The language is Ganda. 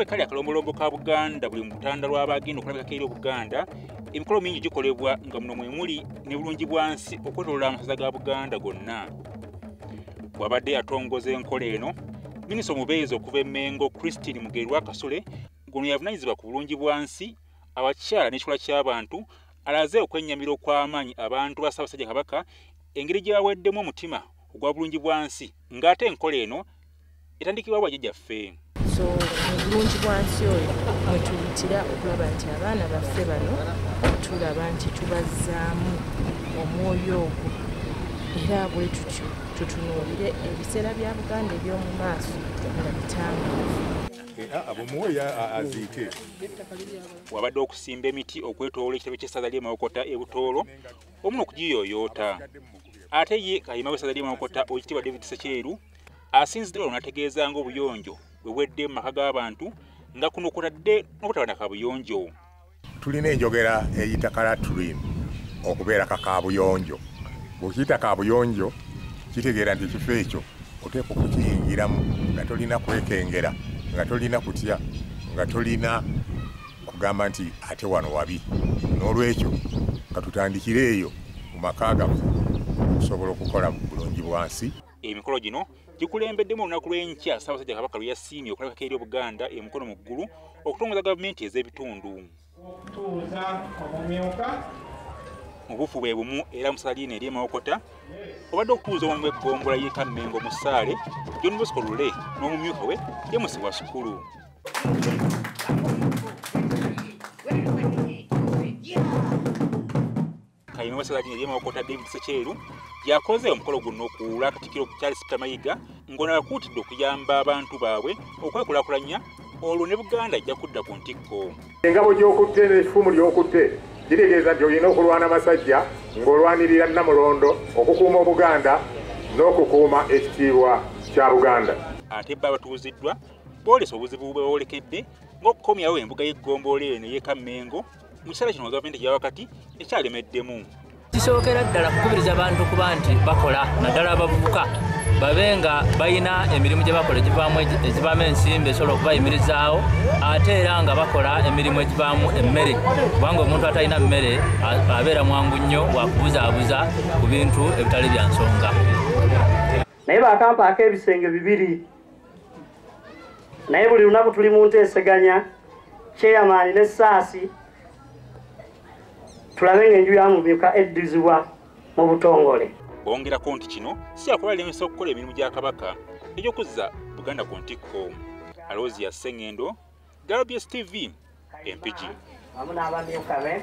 bwe kali akalombolombo ka Buganda buli mutanda lw'abagenda okulabika eri Buganda, emikolo mingi gikolebwa nga muno mwe muli ne Bulungi bwansi okwetooloola amasaza ga Buganda gonna. Bw'abadde atongoza enkola eno, Minisita omubeezi okuva Menga Christine Mugerwa Kasule ngono yavunaanyizibwa ku Bulungi bwansi, abakyala n'ekikula ky'abantu, alaze okwennyamira okw'amaanyi abantu ba Ssaabasajja Kabaka engeri gye baweddemu omutima ogwa Bulungi bwansi, ng'ate enkola eno etandikibwa bwajjajjaffe. So Bulungi bwansi oyo mwe tuyitira okulaba nti abaana baffe bano tulaba nti tubazzaamu omwoyo ogwo, era bwe tutyo tutunuulire ebiseera bya Buganda eby'omu maaso nga bitangaavu. Wabadde okusimba emiti okwetoloola ekitebe ky'essaza ly'e Mawokota e Butoolo, omu okugiyooyoota. Ate ye kayima w'essaza ly'e Mawokota Oweekitiibwa David Ssekyeru asinzidde n'ategeeza ng'obuyonjo bwe bwedde mu maka g'abantu, nga kuno kwotadde n'obutaba na kabuyonjo. Tulina enjogera eyita kalatulin okubeera kakabuyonjo. Bw'okiyita kabuyonjo kitegeera nti ekifo ekyo oteekwa okukiyingiramu nga tolina kwekengera, nga tolina kutya, nga tolina kugamba nti ate wano wabi. N'olwekyo katutandikire eyo mu maka gaffe okusobola okukola Bulungi bwansi. Emikolo gino gikulembeddemu olunaku lw'enkya Ssaabasajja Kabaka lwe yasiimye okulabika eri Buganda emukono mu ggulu okutongoza gavumenti ez'ebitundu. Mu bufu bwe bumu era mu ssaza ly'eno ery'e Mawokota obadde okutuuza omu eggombolola y'e Mengo mu ssaale John Bosco Lule n'omumyuka we James wa sukulu. Kayima w'essaza ly'eno ery'e Mawokota David Ssekyeru yakoze omukolo guno okuwuula Katikkiro Charles Mayiga ng'ono yakuutidde okuyamba abantu baabwe okwekulaakulanya olwo ne Buganda ajja kudda ku ntikko. Engabo gy'okutte n'ekifumu ly'okutte kitegeeza nti olina okulwana amasajja ng'olwanirira Namulondo okukuuma Obuganda n'okukuuma ekitiibwa kya Buganda. Ate bba abatuuziddwa boolesa obuzibu bwe boolekedde ng'okukomyawo embuga y'eggombolola eno ey'e Mengo mu kiseera kino gavumenti gya wakati ekyalemeddemu. Kisookera ddala kukubiriza abantu kuba nti bakola naddala abavubuka babe nga balina emirimu gye bakola egivaamu ensimbi esobola okubayimirizaawo, ate era nga bakola emirimu egivaamu emmere, kubanga omuntu atalina mmere abeera mwangu nnyo wakubuzaabuza ku bintu ebitali bya nsonga. Naye bakampaako ebisenge bibiri, naye buli lunaku tuli mu nteeseganya kyeyamaani n'essaasi tulabe ng'enju ya mumyuka eddizibwa mu butongole. Bongerako nti kino si yakwalemesa okukola emirimu gya Kabaka egy'okuzza Buganda ku ntikko. Alozia Sengendo, WBS TV, MPG. Wamu n'abamyuka be.